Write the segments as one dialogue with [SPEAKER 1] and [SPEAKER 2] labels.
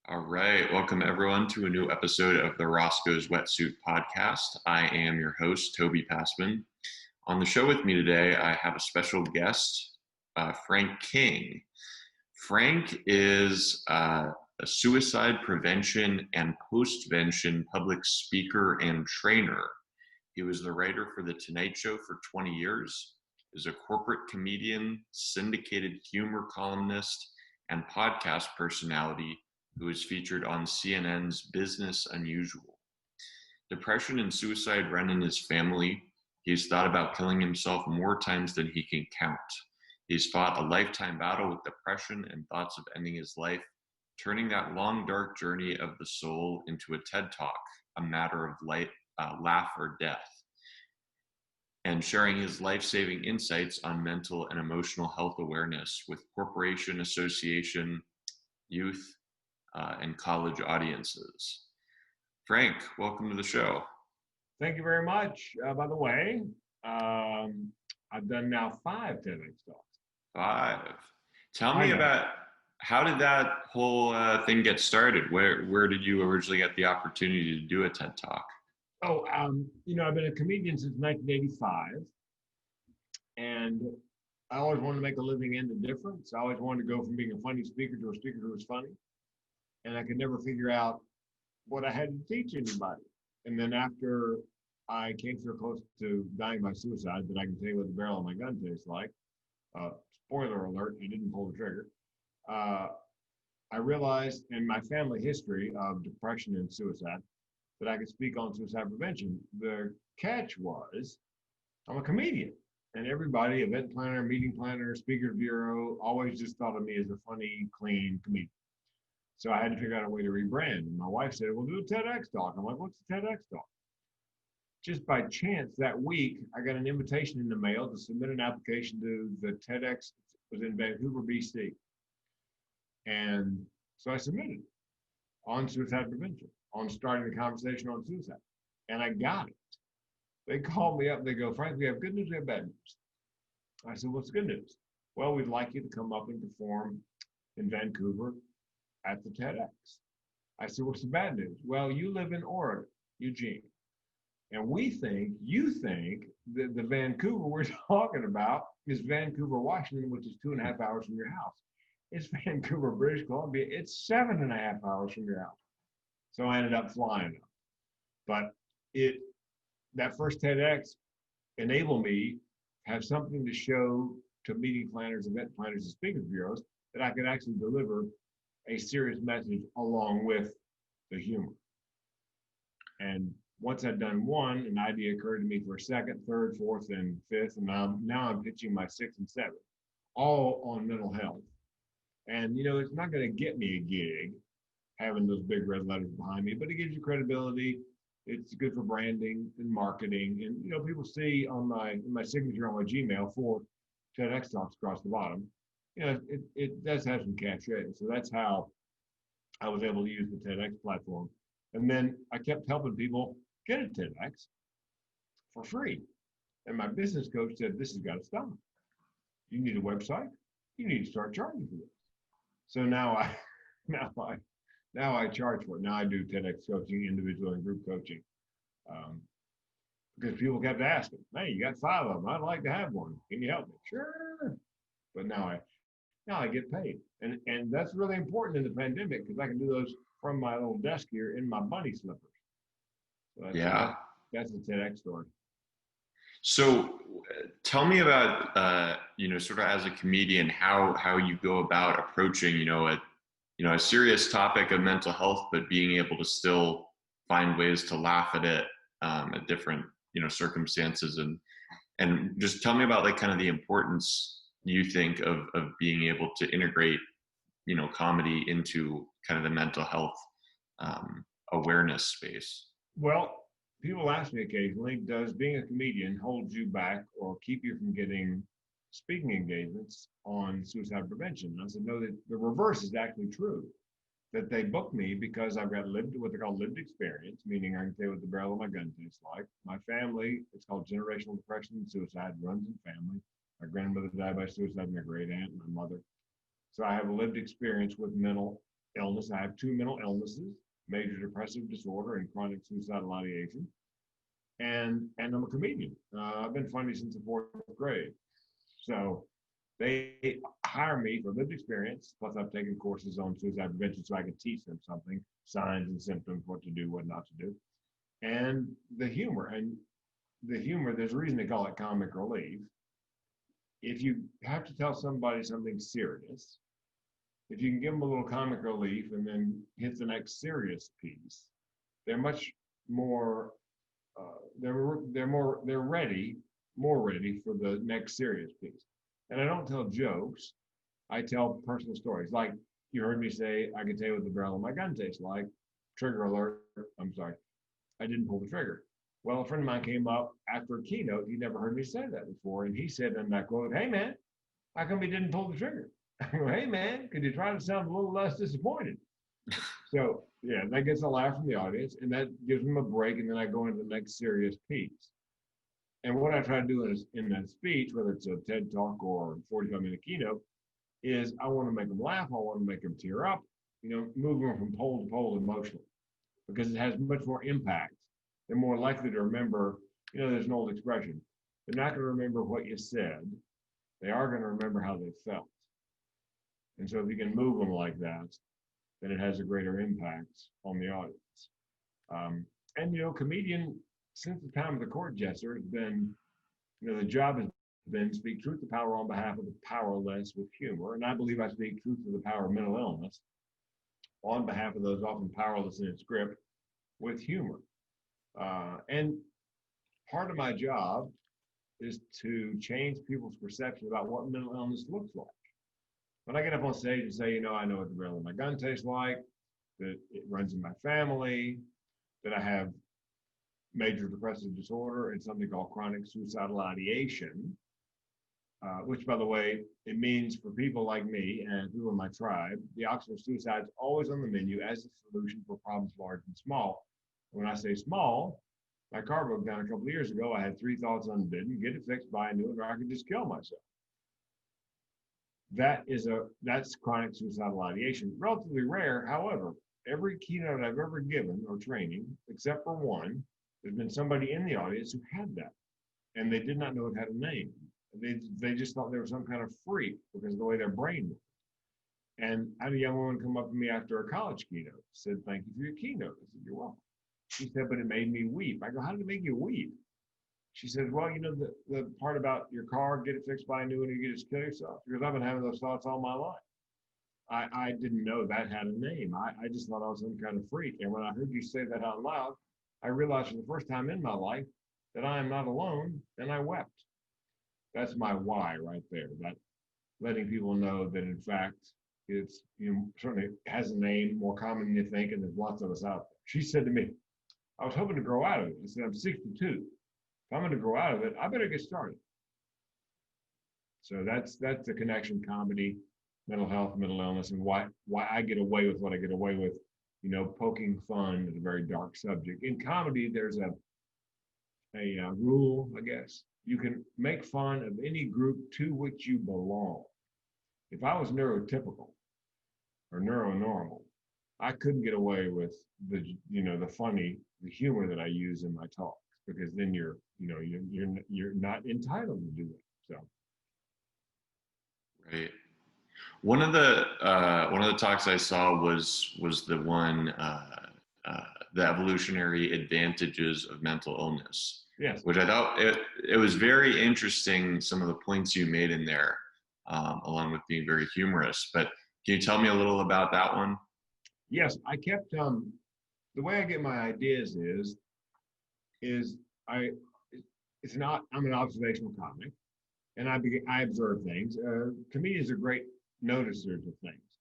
[SPEAKER 1] All right. Welcome, everyone, to a new episode of the Roscoe's Wetsuit Podcast. I am your host, Toby Passman. On the show with me today, I have a special guest, Frank King. Frank is a suicide prevention and postvention public speaker and trainer. He was the writer for The Tonight Show for 20 years, is a corporate comedian, syndicated humor columnist, and podcast personality who is featured on CNN's Business Unusual. Depression and suicide run in his family. He's thought about killing himself more times than he can count. He's fought a lifetime battle with depression and thoughts of ending his life, turning that long, dark journey of the soul into a TED Talk, a matter of laugh or death, and sharing his life-saving insights on mental and emotional health awareness with corporation, association, youth, and college audiences. Frank, welcome to the show.
[SPEAKER 2] Thank you very much. By the way, I've done now 5 TEDx talks.
[SPEAKER 1] 5. Tell me about, how did that whole thing get started? Where did you originally get the opportunity to do a TED Talk?
[SPEAKER 2] I've been a comedian since 1985, and I always wanted to make a living in the difference. I always wanted to go from being a funny speaker to a speaker who was funny, and I could never figure out what I had to teach anybody. And then after I came so close to dying by suicide that I can tell you what the barrel of my gun tastes like, spoiler alert, I didn't pull the trigger, I realized in my family history of depression and suicide that I could speak on suicide prevention. The catch was I'm a comedian, and everybody, event planner, meeting planner, speaker bureau, always just thought of me as a funny, clean comedian. So I had to figure out a way to rebrand. And my wife said, well, do a TEDx talk. I'm like, what's a TEDx talk? Just by chance that week, I got an invitation in the mail to submit an application to the TEDx. It was in Vancouver, BC. And so I submitted on suicide prevention, on starting the conversation on suicide. And I got it. They called me up and they go, Frank, we have good news, we have bad news. I said, what's the good news? Well, we'd like you to come up and perform in Vancouver at the TEDx. I said, what's the bad news? Well, you live in Oregon, Eugene. And you think that the Vancouver we're talking about is Vancouver, Washington, which is 2.5 hours from your house. It's Vancouver, British Columbia. It's 7.5 hours from your house. So I ended up flying up. But that first TEDx enabled me to have something to show to meeting planners, event planners, and speakers bureaus that I could actually deliver a serious message along with the humor. And once I'd done one, an idea occurred to me for a second, third, fourth, and fifth, and now I'm pitching my 6th and 7th, all on mental health. And it's not going to get me a gig having those big red letters behind me, but it gives you credibility. It's good for branding and marketing. And people see on my signature on my Gmail 4 TEDx talks across the bottom. It does have some cachet. So that's how I was able to use the TEDx platform. And then I kept helping people get a TEDx for free. And my business coach said, this has got to stop. You need a website. You need to start charging for this. So now I charge for it. Now I do TEDx coaching, individual and group coaching. Because people kept asking, hey, you got 5 of them. I'd like to have one. Can you help me? Sure. But now I get paid. And that's really important in the pandemic because I can do those from my little desk here in my bunny slippers. So that's the TEDx story.
[SPEAKER 1] So tell me about, sort of as a comedian, how you go about approaching, a serious topic of mental health, but being able to still find ways to laugh at it at different, circumstances. And just tell me about like kind of the importance you think of being able to integrate, comedy into kind of the mental health awareness space.
[SPEAKER 2] Well, people ask me occasionally, does being a comedian hold you back or keep you from getting speaking engagements on suicide prevention? And I said, no, the reverse is actually true. That they book me because I've got what they call lived experience, meaning I can tell you what the barrel of my gun tastes like. My family, it's called generational depression and suicide, runs in family. My grandmother died by suicide, my great aunt, my mother. So I have a lived experience with mental illness. I have two mental illnesses, major depressive disorder and chronic suicidal ideation. And I'm a comedian. I've been funny since the fourth grade. So they hire me for lived experience. Plus, I've taken courses on suicide prevention so I can teach them something, signs and symptoms, what to do, what not to do. And the humor. And the humor, there's a reason they call it comic relief. If you have to tell somebody something serious, if you can give them a little comic relief and then hit the next serious piece, they're much more, they're ready, more ready for the next serious piece. And I don't tell jokes. I tell personal stories. Like you heard me say, I can tell you what the barrel of my gun tastes like. Trigger alert. I'm sorry. I didn't pull the trigger. Well, a friend of mine came up after a keynote. He never heard me say that before. And he said, and I quote, "Hey, man, how come you didn't pull the trigger?" I go, "Hey, man, could you try to sound a little less disappointed?" So, yeah, that gets a laugh from the audience, and that gives them a break. And then I go into the next serious piece. And what I try to do in that speech, whether it's a TED Talk or a 45-minute keynote, is I want to make them laugh. I want to make them tear up, move them from pole to pole emotionally, because it has much more impact. They're more likely to remember, there's an old expression. They're not going to remember what you said. They are going to remember how they felt. And so if you can move them like that, then it has a greater impact on the audience. And, comedian, since the time of the court jester, has been, the job has been speak truth to power on behalf of the powerless with humor. And I believe I speak truth to the power of mental illness on behalf of those often powerless in its grip with humor. And part of my job is to change people's perception about what mental illness looks like. When I get up on stage and say, I know what the barrel of my gun tastes like, that it runs in my family, that I have major depressive disorder and something called chronic suicidal ideation, which, by the way, it means for people like me and people in my tribe, the option of suicide is always on the menu as a solution for problems large and small. When I say small, my car broke down a couple of years ago. I had 3 thoughts unbidden: get it fixed, buy a new one, or I could just kill myself. That's chronic suicidal ideation. Relatively rare, however. Every keynote I've ever given or training, except for one, there's been somebody in the audience who had that, and they did not know it had a name. They just thought they were some kind of freak because of the way their brain worked. And I had a young woman come up to me after a college keynote, said, "Thank you for your keynote." I said, "You're welcome." She said, "But it made me weep." I go, "How did it make you weep?" She said, "Well, the part about your car, get it fixed, buy a new one, you get to kill yourself." Because I've been having those thoughts all my life. I didn't know that had a name. I just thought I was some kind of freak. And when I heard you say that out loud, I realized for the first time in my life that I am not alone, and I wept. That's my why right there. That letting people know that, in fact, it's certainly has a name, more common than you think, and there's lots of us out there. She said to me, "I was hoping to grow out of it." I said, "I'm 62. If I'm going to grow out of it, I better get started." So that's the connection: comedy, mental health, mental illness, and why I get away with what I get away with, poking fun at a very dark subject. In comedy, there's a rule, I guess. You can make fun of any group to which you belong. If I was neurotypical or neuronormal, I couldn't get away with the humor that I use in my talks, because then you're not entitled to do that. So.
[SPEAKER 1] Right. One of the talks I saw was the one the evolutionary advantages of mental illness.
[SPEAKER 2] Yes.
[SPEAKER 1] Which I thought it was very interesting. Some of the points you made in there, along with being very humorous. But can you tell me a little about that one?
[SPEAKER 2] Yes, I kept the way I get my ideas I'm an observational comic, and I observe things. Comedians are great noticers of things.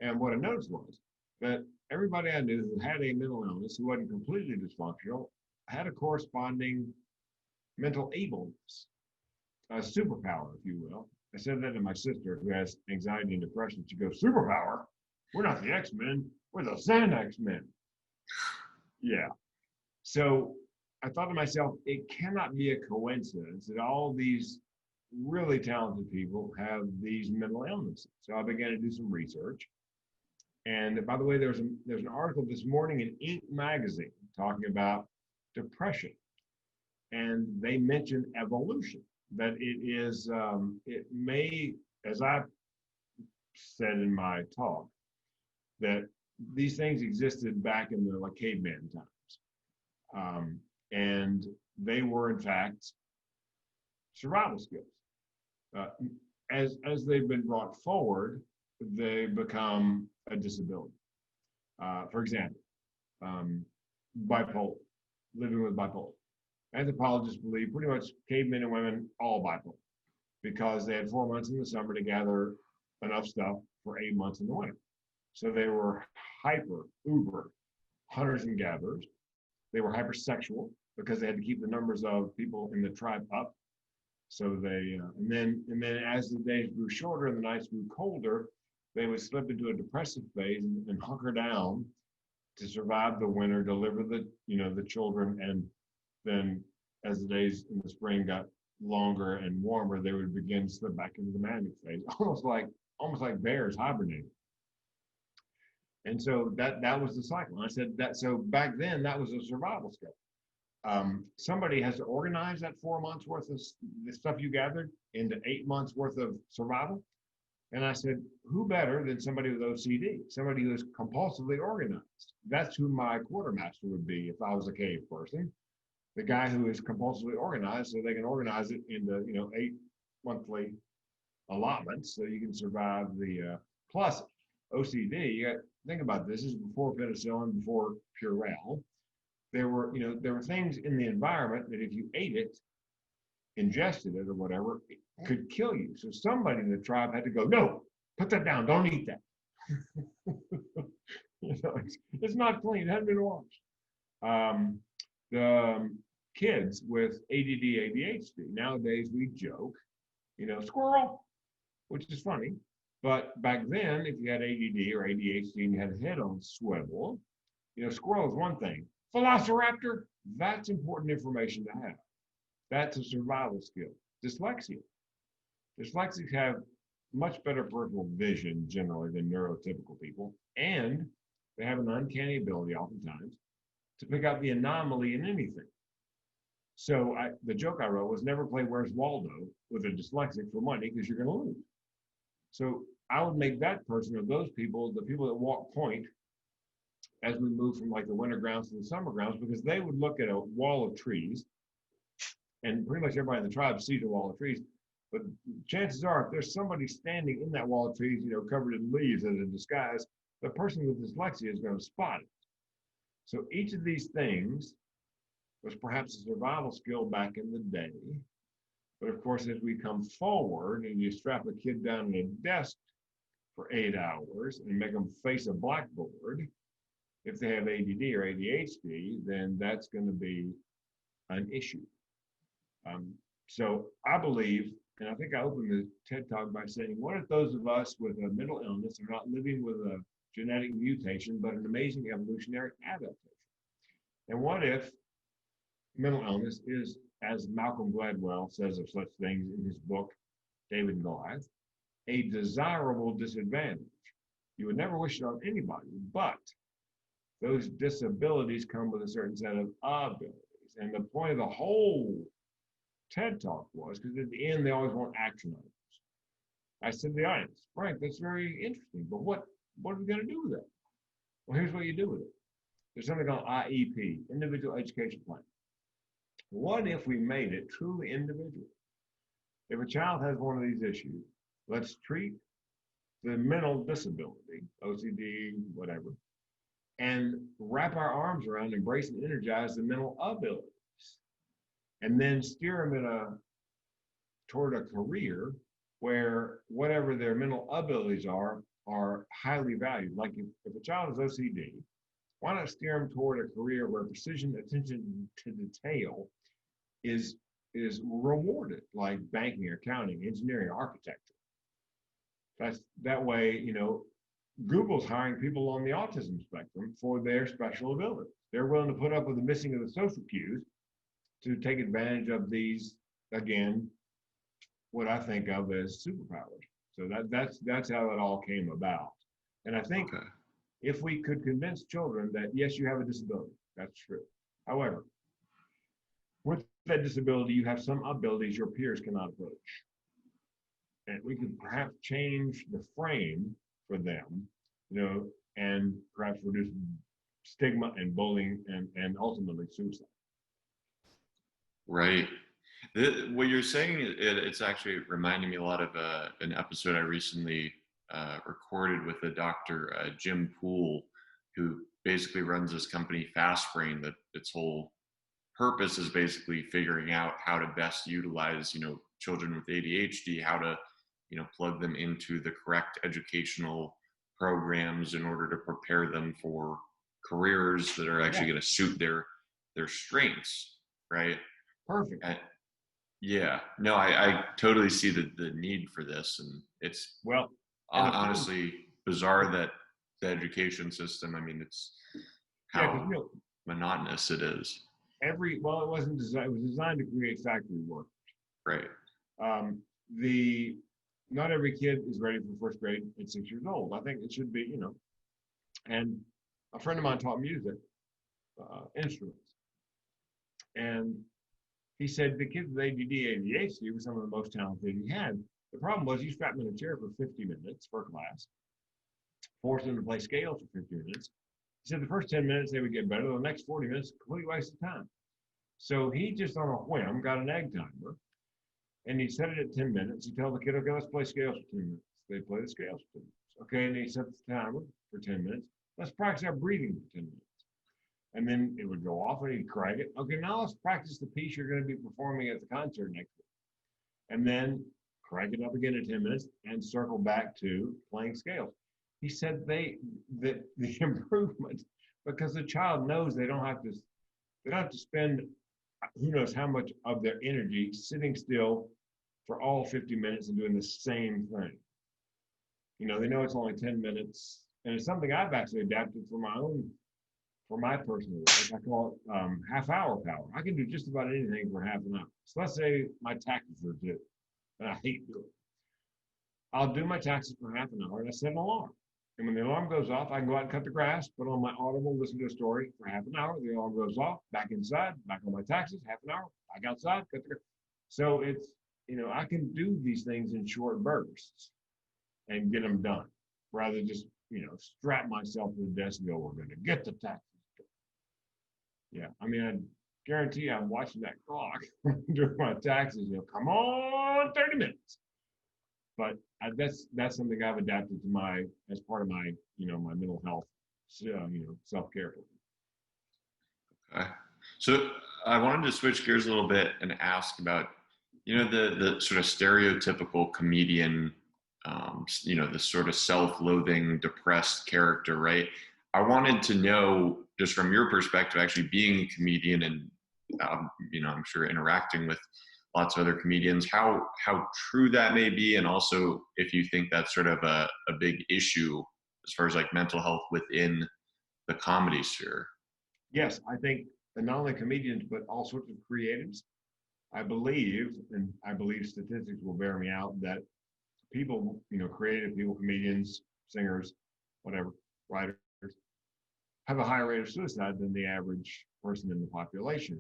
[SPEAKER 2] And what I noticed was that everybody I knew who had a mental illness, who wasn't completely dysfunctional, had a corresponding mental ableness, a superpower, if you will. I said that to my sister, who has anxiety and depression. She goes, "Superpower? We're not the X-Men. We're the Sand X-Men." Yeah. So I thought to myself, it cannot be a coincidence that all these really talented people have these mental illnesses. So I began to do some research. And by the way, there's an article this morning in Inc. magazine talking about depression, and they mention evolution. That it may, as I said in my talk, that these things existed back in the like caveman times, and they were in fact survival skills. As they've been brought forward, they become a disability. For example, bipolar, living with bipolar. Anthropologists believe pretty much cavemen and women all bipolar because they had 4 months in the summer to gather enough stuff for 8 months in the winter. So they were uber hunters and gatherers. They were hypersexual because they had to keep the numbers of people in the tribe up. So they, and then as the days grew shorter and the nights grew colder, they would slip into a depressive phase and hunker down to survive the winter, deliver the children, and then as the days in the spring got longer and warmer, they would begin to slip back into the manic phase, almost like bears hibernating. And so that was the cycle. And I said that, so back then that was a survival skill. Somebody has to organize that 4 months worth of the stuff you gathered into 8 months worth of survival. And I said, who better than somebody with OCD, somebody who is compulsively organized? That's who my quartermaster would be if I was a cave person. The guy who is compulsively organized, so they can organize it into 8 monthly allotments, so you can survive the plus OCD. You got to think about this. This is before penicillin, before Purell. There were things in the environment that if you ate it, ingested it or whatever, it could kill you. So somebody in the tribe had to go, no, put that down, don't eat that. It's not clean, it hasn't been washed. The kids with ADD, ADHD, nowadays we joke, squirrel, which is funny. But back then, if you had ADD or ADHD and you had a head on swivel, squirrel is one thing. Velociraptor, that's important information to have. That's a survival skill. Dyslexia. Dyslexics have much better peripheral vision generally than neurotypical people, and they have an uncanny ability oftentimes to pick out the anomaly in anything. So the joke I wrote was never play Where's Waldo with a dyslexic for money because you're going to lose. So I would make that person or those people, the people that walk point, as we move from like the winter grounds to the summer grounds, because they would look at a wall of trees, and pretty much everybody in the tribe sees a wall of trees. But chances are, if there's somebody standing in that wall of trees, covered in leaves as a disguise, the person with dyslexia is going to spot it. So each of these things was perhaps a survival skill back in the day. But of course, as we come forward and you strap a kid down at a desk for 8 hours and make them face a blackboard, if they have ADD or ADHD, then that's going to be an issue. So I believe, and I think I opened the TED Talk by saying, what if those of us with a mental illness are not living with a genetic mutation, but an amazing evolutionary adaptation? And what if mental illness is, as Malcolm Gladwell says of such things in his book, David and Goliath, a desirable disadvantage? You would never wish it on anybody, but those disabilities come with a certain set of abilities. And the point of the whole TED Talk was, because at the end, they always want action items. I said to the audience, Frank, that's very interesting, but what are we going to do with that? Well, here's what you do with it. There's something called IEP, Individual Education Plan. What if we made it truly individual? If a child has one of these issues, let's treat the mental disability, OCD, whatever, and wrap our arms around, embrace and energize the mental abilities, and then steer them toward a career where whatever their mental abilities are highly valued. Like if a child is OCD, why not steer them toward a career where precision, attention to detail is rewarded, like banking, accounting, engineering, architecture. That way, Google's hiring people on the autism spectrum for their special abilities. They're willing to put up with the missing of the social cues to take advantage of these, again, what I think of as superpowers. So that's how it all came about. And I think if we could convince children that, yes, you have a disability, that's true. However, with that disability, you have some abilities your peers cannot approach. And we could perhaps change the frame for them, and perhaps reduce stigma and bullying and ultimately suicide.
[SPEAKER 1] Right. What you're saying, it's actually reminding me a lot of an episode I recently recorded with the Dr. Jim Poole, who basically runs this company, Fast Brain, that its whole purpose is basically figuring out how to best utilize, children with ADHD, how to, plug them into the correct educational programs in order to prepare them for careers that are actually going to suit their strengths, right?
[SPEAKER 2] Perfect.
[SPEAKER 1] Yeah, no, I totally see the need for this, and it's honestly bizarre that the education system, I mean, it's how monotonous it is.
[SPEAKER 2] It wasn't designed, it was designed to create factory work.
[SPEAKER 1] Right.
[SPEAKER 2] Not every kid is ready for first grade at 6 years old. I think it should be, and a friend of mine taught music, instruments. And he said the kids with ADD, ADHD were some of the most talented he had. The problem was you strapped them in a chair for 50 minutes for class, forced them to play scales for 50 minutes. He said the first 10 minutes they would get better. The next 40 minutes, complete waste of time. So he just on a whim got an egg timer, and he set it at 10 minutes. He told the kid, okay, let's play scales for 10 minutes. They play the scales for 10 minutes. Okay, and he set the timer for 10 minutes. Let's practice our breathing for 10 minutes. And then it would go off and he'd crank it. Okay, now let's practice the piece you're going to be performing at the concert next week. And then crank it up again at 10 minutes and circle back to playing scales. He said that the improvement, because the child knows they don't have to spend who knows how much of their energy sitting still for all 50 minutes and doing the same thing. They know it's only 10 minutes, and it's something I've actually adapted for my personal life. I call it half-hour power. I can do just about anything for half an hour. So let's say my taxes are due, and I hate doing it. I'll do my taxes for half an hour, and I set an alarm. And when the alarm goes off, I can go out and cut the grass, put on my Audible, listen to a story for half an hour. The alarm goes off, back inside, back on my taxes, half an hour, back outside, cut the grass. So it's, I can do these things in short bursts and get them done, rather than just, strap myself to the desk and go, we're going to get the taxes. Yeah, I mean, I guarantee I'm watching that clock during my taxes. Come on, 30 minutes. But that's something I've adapted to as part of my, my mental health, self-care.
[SPEAKER 1] Okay. So I wanted to switch gears a little bit and ask about, the sort of stereotypical comedian, the sort of self-loathing, depressed character, right? I wanted to know, just from your perspective, actually being a comedian and, I'm sure interacting with lots of other comedians, how true that may be, and also if you think that's sort of a big issue as far as like mental health within the comedy sphere.
[SPEAKER 2] Yes, I think that not only comedians, but all sorts of creatives. I believe statistics will bear me out, that people, creative people, comedians, singers, whatever, writers, have a higher rate of suicide than the average person in the population.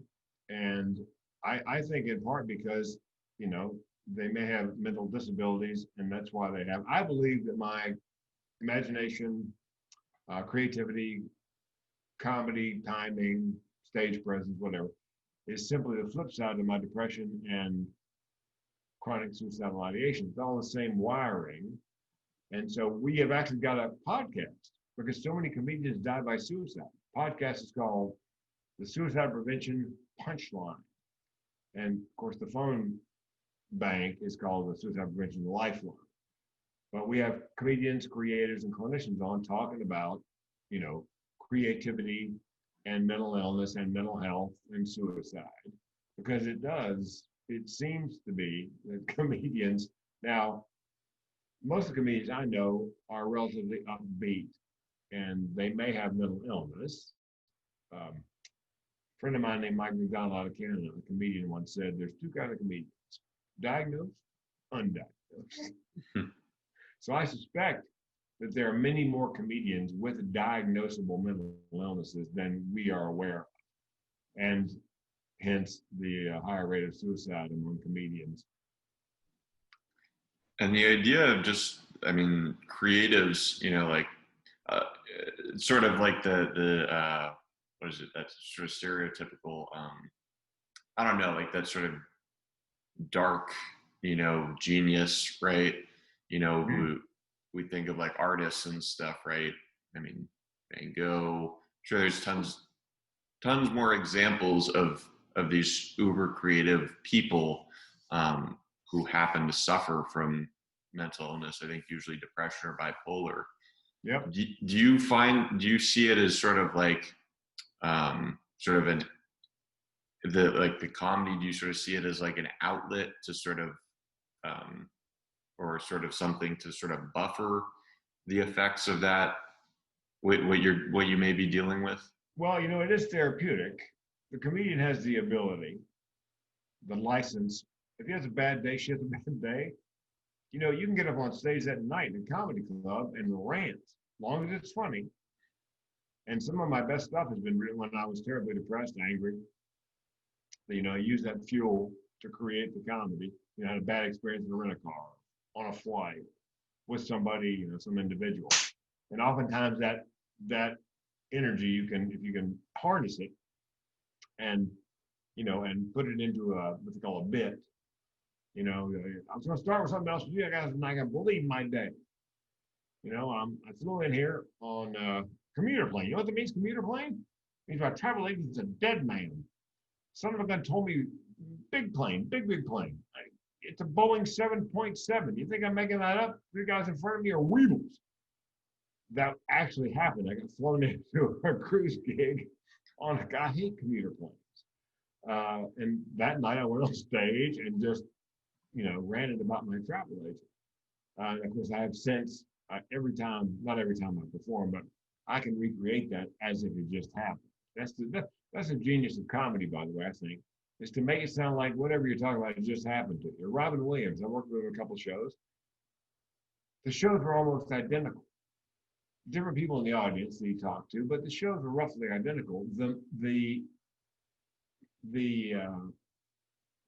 [SPEAKER 2] And I think in part because, they may have mental disabilities, and that's why they have. I believe that my imagination, creativity, comedy, timing, stage presence, whatever, is simply the flip side of my depression and chronic suicidal ideation. It's all the same wiring. And so we have actually got a podcast because so many comedians die by suicide. Podcast is called the Suicide Prevention Punchline. And of course, the phone bank is called the Suicide Prevention Lifeline. But we have comedians, creators, and clinicians on talking about, creativity and mental illness and mental health and suicide. Because it seems to be that comedians, now, most of the comedians I know are relatively upbeat, and they may have mental illness. A friend of mine named Mike McDonald out of Canada, a comedian, once said, there's two kinds of comedians, diagnosed, undiagnosed. So I suspect that there are many more comedians with diagnosable mental illnesses than we are aware of. And hence the higher rate of suicide among comedians.
[SPEAKER 1] And the idea of just, I mean, creatives, you know, like uh, sort of like the what is it? That sort of stereotypical, I don't know, like that sort of dark, you know, genius, right? You know, who we think of like artists and stuff, right? I mean, Van Gogh. Sure, there's tons more examples of these uber creative people who happen to suffer from mental illness. I think usually depression or bipolar.
[SPEAKER 2] Yep.
[SPEAKER 1] Do you see it as sort of like sort of the comedy? Do you sort of see it as like an outlet to sort of or sort of something to sort of buffer the effects of that what you may be dealing with?
[SPEAKER 2] Well, you know, it is therapeutic. The comedian has the ability, the license. If he has a bad day, she has a bad day. You know, you can get up on stage that night in a comedy club and rant, as long as it's funny. And some of my best stuff has been written when I was terribly depressed, angry. You know, I used that fuel to create the comedy. You know, I had a bad experience in a rent-a-car, on a flight, with somebody, you know, some individual. And oftentimes that energy, you can, if you can harness it and, you know, and put it into what they call a bit. You know, I was going to start with something else with you guys, and I can believe my day. You know, I flew in here on a commuter plane. You know what that means, commuter plane? It means my travel agent's a dead man. Son of a gun told me, big plane, big plane. It's a Boeing 7.7. You think I'm making that up? Three guys in front of me are weevils. That actually happened. I got flown into a cruise gig on I hate commuter planes. And that night I went on stage and just, you know, ranted about my travel agent. Of course, I have since every time, not every time I perform, but I can recreate that as if it just happened. That's the genius of comedy, by the way, I think, is to make it sound like whatever you're talking about, it just happened to you. Robin Williams, I worked with him a couple shows. The shows were almost identical. Different people in the audience that he talked to, but the shows were roughly identical. The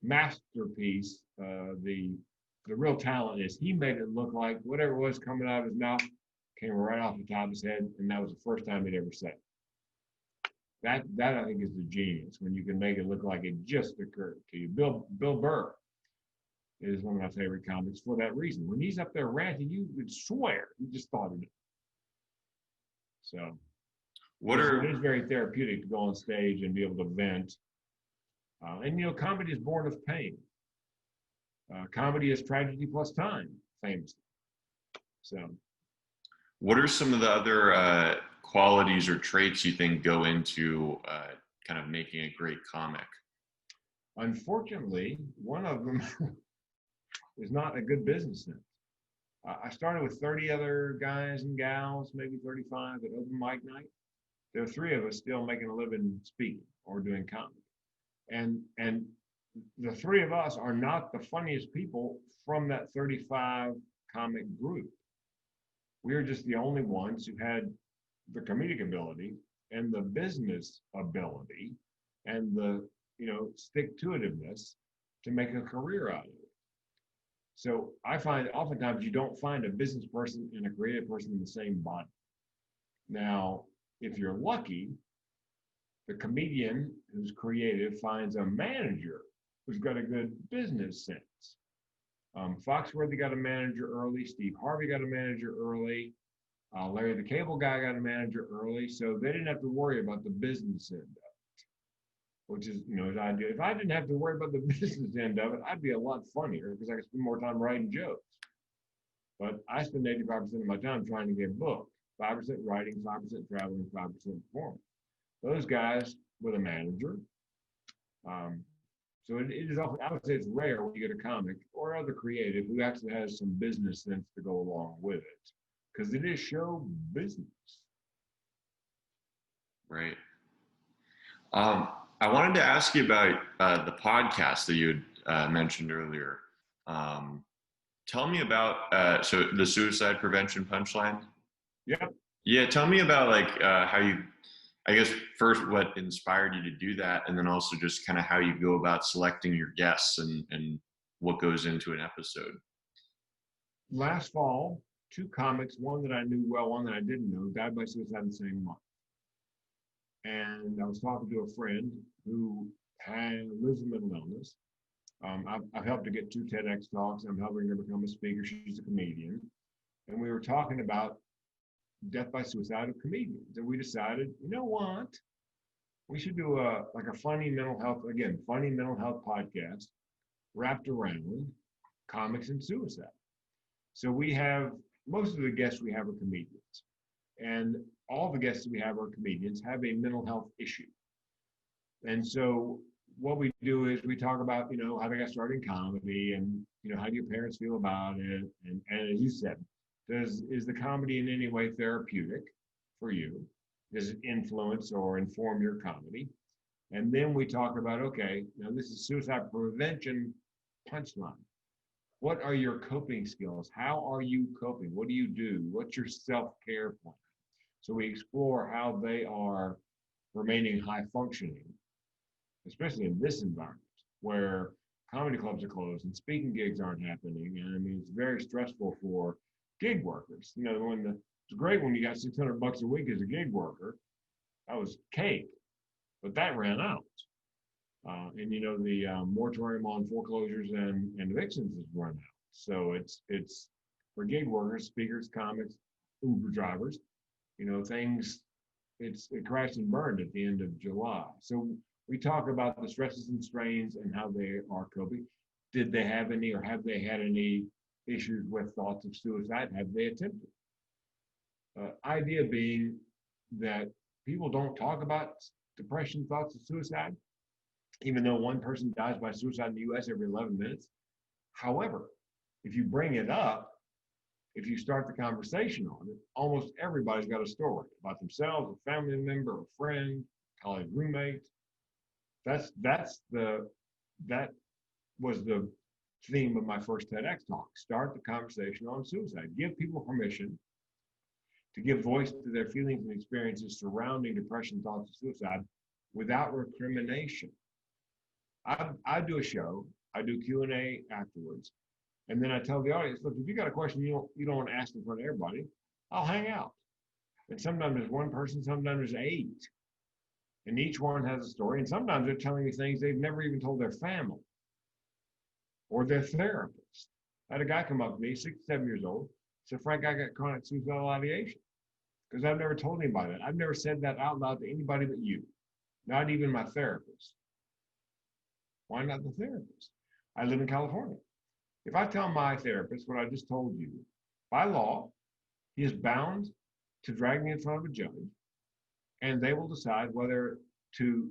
[SPEAKER 2] masterpiece, the real talent is he made it look like whatever was coming out of his mouth came right off the top of his head, and that was the first time he'd ever said it. That I think is the genius, when you can make it look like it just occurred to you. Bill Burr is one of my favorite comics for that reason. When he's up there ranting, you would swear he just thought of it. So it is very therapeutic to go on stage and be able to vent. And you know, comedy is born of pain. Comedy is tragedy plus time, famously. So,
[SPEAKER 1] what are some of the other qualities or traits you think go into kind of making a great comic?
[SPEAKER 2] Unfortunately, one of them is not a good business sense. I started with 30 other guys and gals, maybe 35 at open mic night. There are 3 of us still making a living speaking or doing comedy. And the 3 of us are not the funniest people from that 35 comic group. We're just the only ones who had the comedic ability and the business ability and the, you know, stick-to-itiveness to make a career out of it. So I find oftentimes you don't find a business person and a creative person in the same body. Now, if you're lucky, the comedian who's creative finds a manager who's got a good business sense. Foxworthy got a manager early. Steve Harvey got a manager early. Larry the Cable Guy got a manager early. So they didn't have to worry about the business end of it, which is, you know, his idea. If I didn't have to worry about the business end of it, I'd be a lot funnier because I could spend more time writing jokes. But I spend 85% of my time trying to get booked. 5% writing, 5% traveling, 5% performing. Those guys with a manager. So it is often, I would say it's rare when you get a comic or other creative who actually has some business sense to go along with it, because it is show business.
[SPEAKER 1] Right. I wanted to ask you about the podcast that you had mentioned earlier. Tell me about so the suicide prevention punchline.
[SPEAKER 2] Yep.
[SPEAKER 1] Yeah, tell me about like how you, I guess first what inspired you to do that, and then also just kind of how you go about selecting your guests and what goes into an episode.
[SPEAKER 2] Last fall, two comics, one that I knew well, one that I didn't know, died by suicide the same month. And I was talking to a friend who lives with mental illness. I've helped her get two TEDx talks. I'm helping her become a speaker. She's a comedian. And we were talking about death by suicide of comedians. And we decided, you know what? We should do a funny mental health podcast wrapped around comics and suicide. So we have, most of the guests we have are comedians. And all the guests we have are comedians, have a mental health issue. And so what we do is we talk about, how they got started in comedy and, how do your parents feel about it? And as you said, is the comedy in any way therapeutic for you? Does it influence or inform your comedy? And then we talk about, okay, now this is suicide prevention punchline. What are your coping skills? How are you coping? What do you do? What's your self-care plan? So we explore how they are remaining high functioning, especially in this environment where comedy clubs are closed and speaking gigs aren't happening. And I mean, it's very stressful for gig workers. It's great when you got $600 a week as a gig worker. That was cake, but that ran out. And the moratorium on foreclosures and evictions has run out. So it's for gig workers, speakers, comics, Uber drivers, it crashed and burned at the end of July. So we talk about the stresses and strains and how they are coping. Did they have any, or have they had any issues with thoughts of suicide? Have they attempted? Idea being that people don't talk about depression, thoughts of suicide, even though one person dies by suicide in the US every 11 minutes. However, if you bring it up, if you start the conversation on it, almost everybody's got a story about themselves, a family member, a friend, college roommate. That was the theme of my first TEDx talk. Start the conversation on suicide. Give people permission to give voice to their feelings and experiences surrounding depression, thoughts of suicide without recrimination. I do a show, I do Q&A afterwards, and then I tell the audience, look, if you got a question you don't want to ask in front of everybody, I'll hang out. And sometimes there's one person, sometimes there's 8. And each one has a story, and sometimes they're telling me things they've never even told their family or their therapist. I had a guy come up to me, 67 years old, said, Frank, I got chronic suicidal ideation because I've never told anybody that. I've never said that out loud to anybody but you, not even my therapist. Why not the therapist? I live in California. If I tell my therapist what I just told you, by law, he is bound to drag me in front of a judge, and they will decide whether to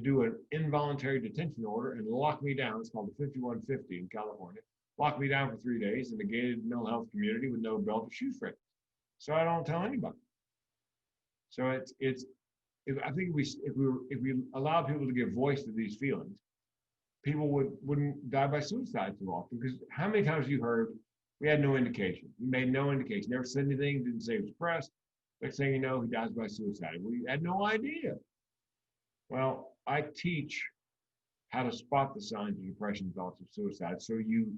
[SPEAKER 2] do an involuntary detention order and lock me down. It's called the 5150 in California. Lock me down for 3 days in a gated mental health community with no belt or shoe strap. So I don't tell anybody. So I think if we allow people to give voice to these feelings, people wouldn't die by suicide too often. Because how many times have you heard, we had no indication. We made no indication. Never said anything, didn't say he was depressed. Next thing you know, he dies by suicide. We had no idea. Well, I teach how to spot the signs of depression, thoughts of suicide. So you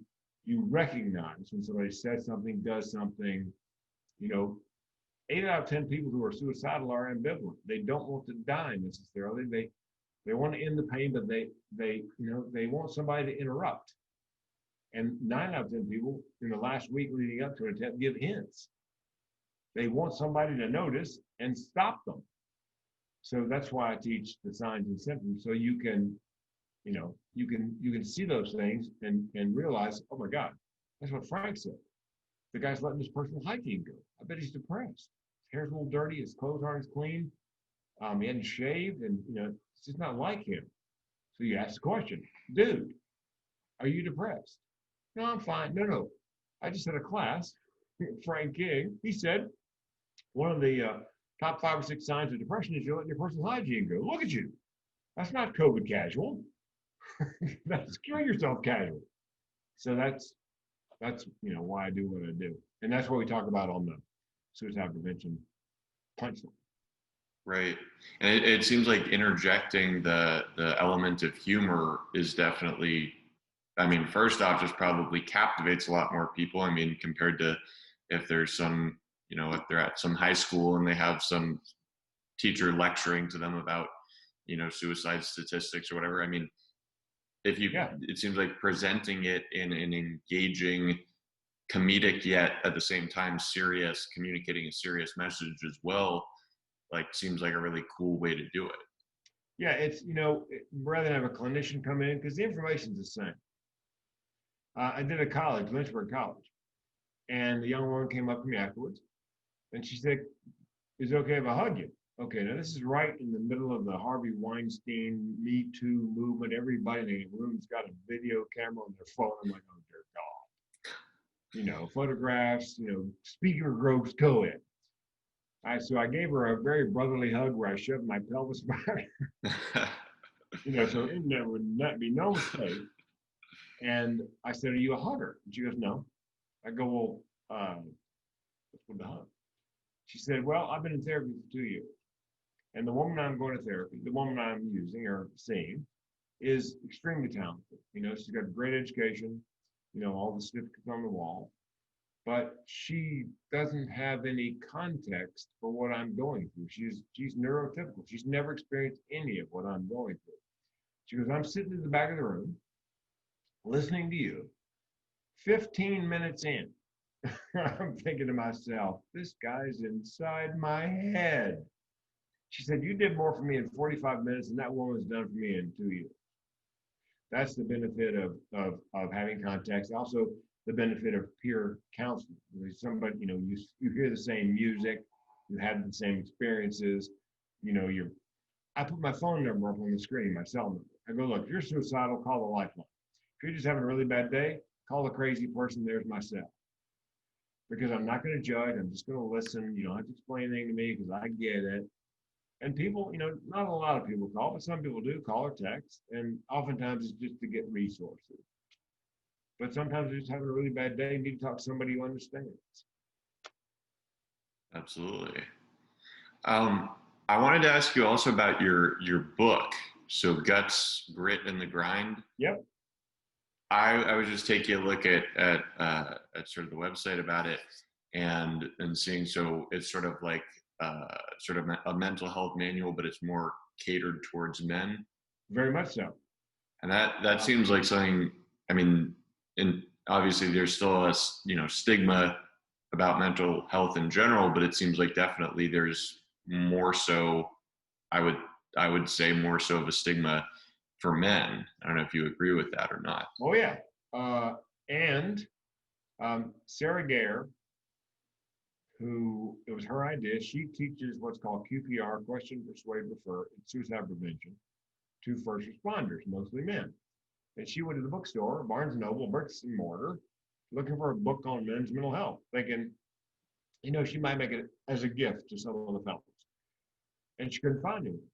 [SPEAKER 2] recognize when somebody says something, does something. 8 out of 10 people who are suicidal are ambivalent. They don't want to die necessarily. They want to end the pain, but they want somebody to interrupt. And 9 out of 10 people in the last week leading up to an attempt give hints. They want somebody to notice and stop them. So that's why I teach the signs and symptoms, so you can see those things and realize, oh my God, that's what Frank said. The guy's letting his personal hygiene go. I bet he's depressed. His hair's a little dirty, his clothes aren't as clean. He hadn't shaved, and it's just not like him. So you ask the question, dude, are you depressed? No, I'm fine. No. I just had a class, Frank King, he said, one of the top 5 or 6 signs of depression is you're letting your personal hygiene go. Look at you. That's not COVID casual. That's cure yourself casual. So that's why I do what I do. And that's what we talk about on the suicide prevention punchline.
[SPEAKER 1] Right. And it seems like interjecting the element of humor is definitely, I mean, first off, just probably captivates a lot more people. I mean, compared to if there's some, if they're at some high school and they have some teacher lecturing to them about, suicide statistics or whatever. I mean, it seems like presenting it in an engaging, comedic, yet at the same time serious, communicating a serious message as well, like seems like a really cool way to do it.
[SPEAKER 2] Yeah, it's, rather than have a clinician come in, because the information's the same. I did a college, Lynchburg College, and the young woman came up to me afterwards, and she said, "Is it okay if I hug you?" Okay, now this is right in the middle of the Harvey Weinstein Me Too movement. Everybody in the room's got a video camera on their phone. I'm like, oh dear God. Photographs, speaker groups, co-ed. So I gave her a very brotherly hug where I shoved my pelvis back. So there would not be no mistake. And I said, "Are you a hugger?" And she goes, "No." I go, "Well, what's with the hug?" She said, "Well, I've been in therapy for 2 years. And the woman I'm going to therapy, the woman I'm using or seeing, is extremely talented. She's got great education, all the certificates on the wall. But she doesn't have any context for what I'm going through. She's neurotypical. She's never experienced any of what I'm going through." She goes, "I'm sitting in the back of the room, listening to you, 15 minutes in." I'm thinking to myself, this guy's inside my head. She said, "You did more for me in 45 minutes than that woman's done for me in 2 years." That's the benefit of having context. Also, the benefit of peer counseling. Somebody, you hear the same music, you have the same experiences. I put my phone number up on the screen, my cell number. I go, "Look, if you're suicidal, call the lifeline. If you're just having a really bad day, call the crazy person. There's my cell." Because I'm not going to judge. I'm just going to listen. You don't have to explain anything to me because I get it. And people, not a lot of people call, but some people do call or text. And oftentimes it's just to get resources. But sometimes they're just having a really bad day and need to talk to somebody who understands.
[SPEAKER 1] Absolutely. I wanted to ask you also about your book. So Guts, Grit, and the Grind.
[SPEAKER 2] Yep.
[SPEAKER 1] I would just take a look at sort of the website about it and seeing, so it's sort of like sort of a mental health manual, but it's more catered towards men.
[SPEAKER 2] Very much so.
[SPEAKER 1] And that seems like something, I mean, obviously there's still a stigma about mental health in general, but it seems like definitely there's more so, I would say more so of a stigma for men. I don't know if you agree with that or not.
[SPEAKER 2] Oh yeah. And Sarah Gare, who, it was her idea, she teaches what's called QPR, question, persuade, refer, in suicide prevention, to first responders, mostly men. And she went to the bookstore, Barnes & Noble, bricks and mortar, looking for a book on men's mental health, thinking, she might make it as a gift to some of the fellows. And she couldn't find anything.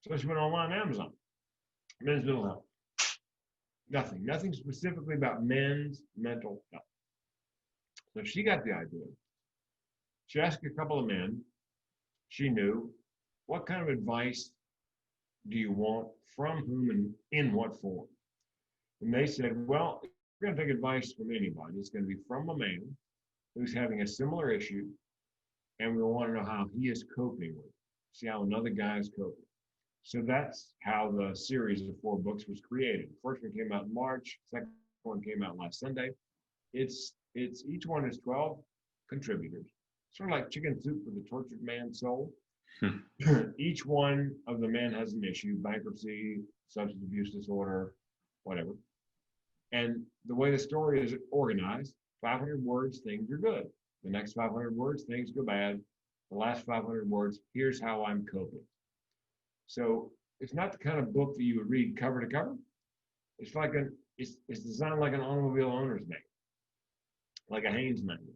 [SPEAKER 2] So she went online on Amazon, men's mental health. Nothing specifically about men's mental health. So she got the idea. She asked a couple of men she knew, what kind of advice do you want, from whom, and in what form? And they said, well, if we're going to take advice from anybody, it's going to be from a man who's having a similar issue, and we want to know how he is coping with it, see how another guy is coping. So that's how the series of 4 books was created. The first one came out in March, second one came out last Sunday. It's each one is 12 contributors, sort of like chicken soup for the tortured man's soul. Each one of the men has an issue: bankruptcy, substance abuse disorder, whatever. And the way the story is organized, 500 words, things are good. The next 500 words, things go bad. The last 500 words, here's how I'm coping. So it's not the kind of book that you would read cover to cover. It's like it's designed like an automobile owner's manual, like a Haynes manual.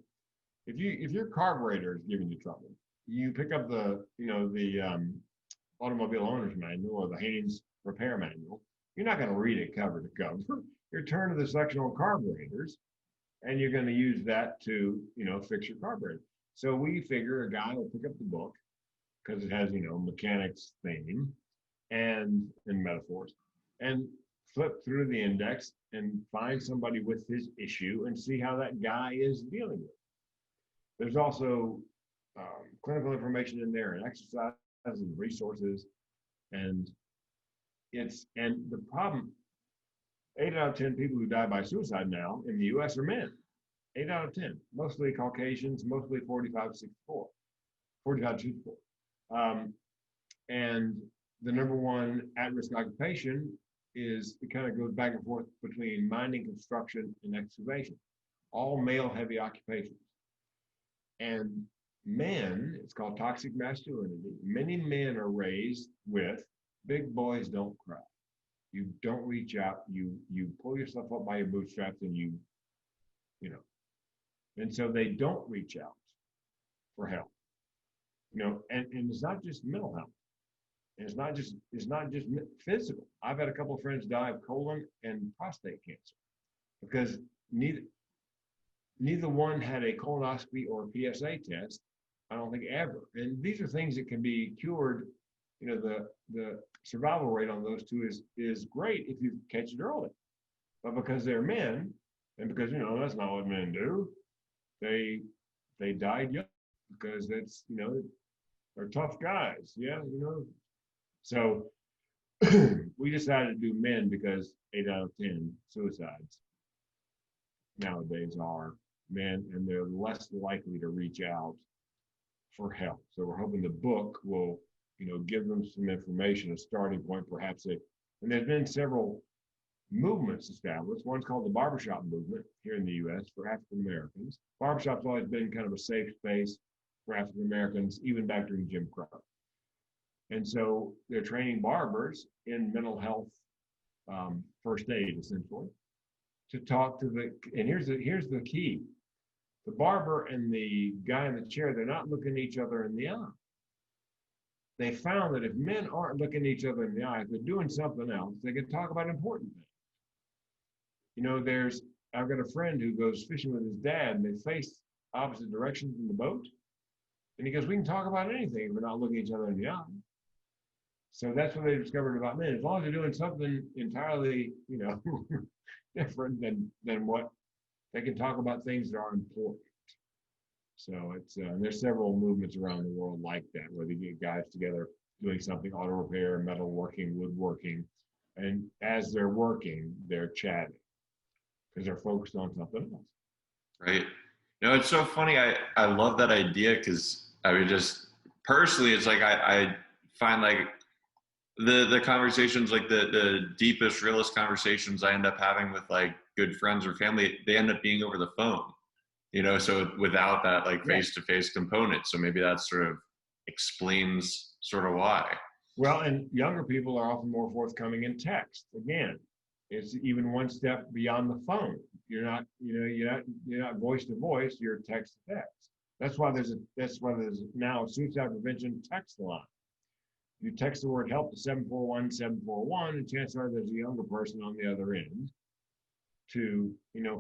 [SPEAKER 2] If your carburetor is giving you trouble, you pick up the automobile owner's manual or the Haynes repair manual. You're not going to read it cover to cover. You're turn to the section on carburetors, and you're going to use that to fix your carburetor. So we figure a guy will pick up the book because it has, mechanics theme and metaphors, and flip through the index and find somebody with his issue and see how that guy is dealing with it. There's also clinical information in there and exercises and resources. And the problem, 8 out of 10 people who die by suicide now in the US are men. 8 out of 10, mostly Caucasians, mostly 45 to 64, 45 to 64. And the number one at-risk occupation is, it kind of goes back and forth between mining, construction, and excavation, all male-heavy occupations. And men, it's called toxic masculinity. Many men are raised with big boys don't cry. You don't reach out. You pull yourself up by your bootstraps, and you know. And so they don't reach out for help. And it's not just mental health. And it's not just physical. I've had a couple of friends die of colon and prostate cancer because neither one had a colonoscopy or a PSA test, I don't think ever. And these are things that can be cured. The survival rate on those two is great if you catch it early. But because they're men, and because, that's not what men do, they died young because that's, they're tough guys. Yeah, So we decided to do men because 8 out of 10 suicides nowadays are men, and they're less likely to reach out for help. So we're hoping the book will, give them some information, a starting point, perhaps. And there's been several movements established. One's called the barbershop movement here in the U.S. for African Americans. Barbershop's always been kind of a safe space for African Americans, even back during Jim Crow. And so they're training barbers in mental health first aid, essentially, to talk to and here's the key. The barber and the guy in the chair, they're not looking at each other in the eye. They found that if men aren't looking at each other in the eye, if they're doing something else, they can talk about important things. I've got a friend who goes fishing with his dad, and they face opposite directions in the boat. And he goes, we can talk about anything if we're not looking at each other in the eye. So that's what they discovered about men. As long as they're doing something entirely, different than what they can talk about, things that are important. So there's several movements around the world like that, where they get guys together doing something, auto repair, metalworking, woodworking, and as they're working, they're chatting because they're focused on something else.
[SPEAKER 1] Right. It's so funny. I love that idea because I would just personally, it's like I find like the conversations, like the deepest, realest conversations I end up having with like good friends or family, they end up being over the phone. So without that like face-to-face component. So maybe that sort of explains sort of why.
[SPEAKER 2] Well, and younger people are often more forthcoming in text. Again, it's even one step beyond the phone. You're not voice to voice, you're text to text. That's why there's now a suicide prevention text line. You text the word help to 741-741, and chances are there's a younger person on the other end to,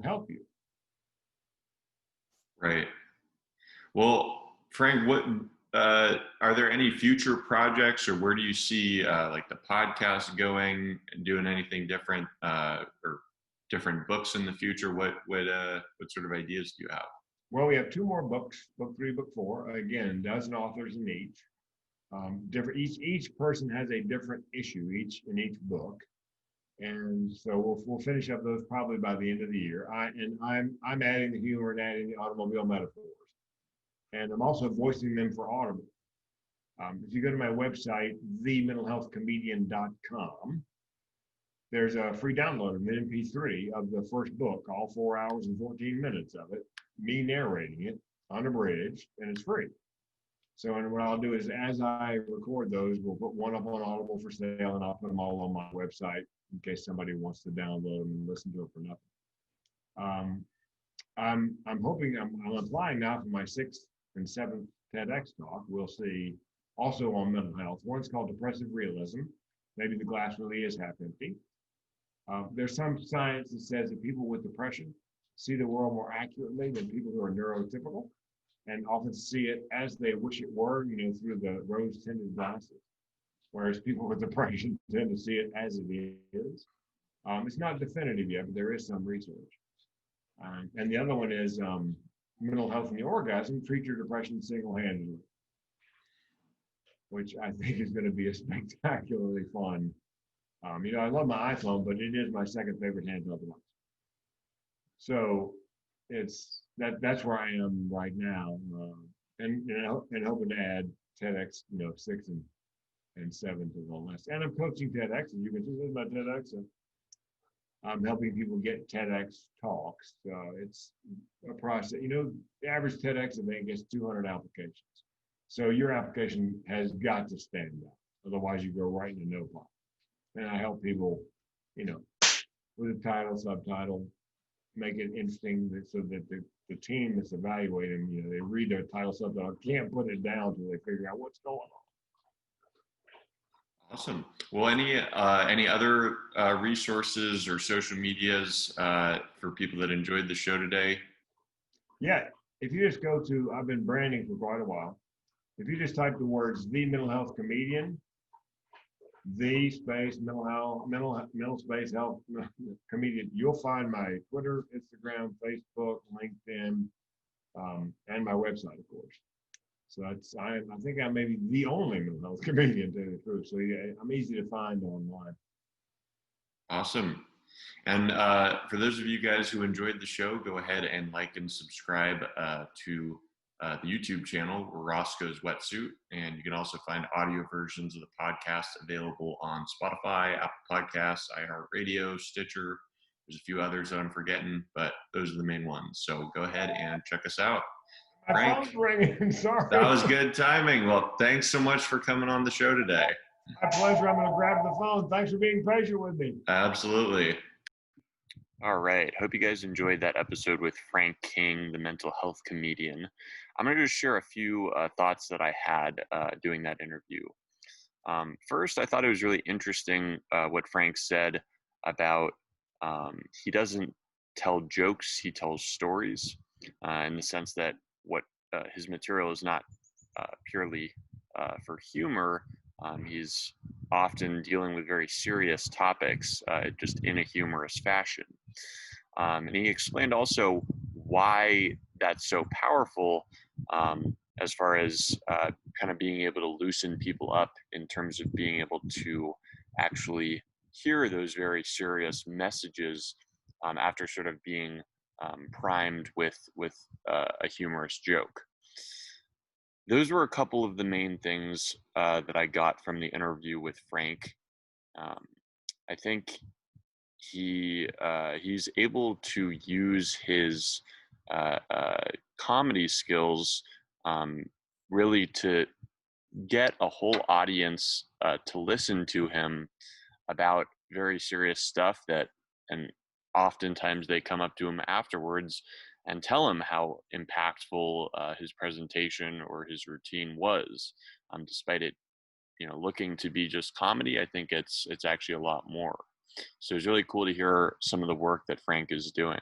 [SPEAKER 2] help you.
[SPEAKER 1] Right. Well, Frank, what are there any future projects, or where do you see like the podcast going and doing anything different, or different books in the future? What sort of ideas do you have?
[SPEAKER 2] Well, we have 2 more books, book 3, book 4. Again, dozen authors in each. Different. Each person has a different issue in each book, and so we'll finish up those probably by the end of the year. I'm adding the humor and adding the automobile metaphors, and I'm also voicing them for Audible. If you go to my website, thementalhealthcomedian.com, there's a free download of an MP3 of the first book, all 4 hours and 14 minutes of it, me narrating it unabridged, and it's free. So, and what I'll do is, as I record those, we'll put one up on Audible for sale, and I'll put them all on my website in case somebody wants to download them and listen to it for nothing. I'm hoping, I'm applying now for my 6th and 7th TEDx talk. We'll see, also on mental health. One's called Depressive Realism. Maybe the glass really is half empty. There's some science that says that people with depression see the world more accurately than people who are neurotypical. and often see it as they wish it were, through the rose-tinted glasses. Whereas people with depression tend to see it as it is. It's not definitive yet, but there is some research. And the other one is mental health and the orgasm, treat your depression single-handedly, which I think is going to be a spectacularly fun. I love my iPhone, but it is my second favorite handheld device. So that's where I am right now, and hoping to add TEDx, 6 and 7 to the list. And I'm coaching TEDx, and you can see this is my TEDx. So I'm helping people get TEDx talks. It's a process. The average TEDx event gets 200 applications. So your application has got to stand out. Otherwise, you go right into no part. And I help people, with a title, subtitle, make it interesting so that the team that's evaluating, they read their title, subtitle, can't put it down until they figure out what's going on.
[SPEAKER 1] Awesome. Well, any other resources or social medias for people that enjoyed the show today?
[SPEAKER 2] Yeah, if you just go to, I've been branding for quite a while. If you just type the words "the mental health comedian," the space mental space health comedian, you'll find my Twitter, Instagram, Facebook, LinkedIn, and my website, of course. So I think I may be the only mental health comedian, to tell you the truth. So yeah, I'm easy to find online.
[SPEAKER 1] Awesome. And for those of you guys who enjoyed the show, go ahead and like and subscribe to the YouTube channel, Roscoe's Wetsuit. And you can also find audio versions of the podcast available on Spotify, Apple Podcasts, iHeartRadio, Stitcher. There's a few others that I'm forgetting, but those are the main ones. So go ahead and check us out.
[SPEAKER 2] My phone's ringing. Sorry.
[SPEAKER 1] That was good timing. Well, thanks so much for coming on the show today.
[SPEAKER 2] My pleasure. I'm going to grab the phone. Thanks for being patient with me.
[SPEAKER 1] Absolutely. All right. Hope you guys enjoyed that episode with Frank King, the mental health comedian. I'm going to just share a few thoughts that I had doing that interview. First, I thought it was really interesting what Frank said about he doesn't tell jokes, he tells stories, in the sense that what his material is not purely for humor. He's often dealing with very serious topics, just in a humorous fashion. And he explained also why that's so powerful, as far as kind of being able to loosen people up in terms of being able to actually hear those very serious messages after sort of being primed with a humorous joke. Those were a couple of the main things that I got from the interview with Frank. I think he's able to use his comedy skills really to get a whole audience to listen to him about very serious stuff and oftentimes they come up to him afterwards and tell him how impactful his presentation or his routine was. Despite it, looking to be just comedy, I think it's actually a lot more. So it's really cool to hear some of the work that Frank is doing.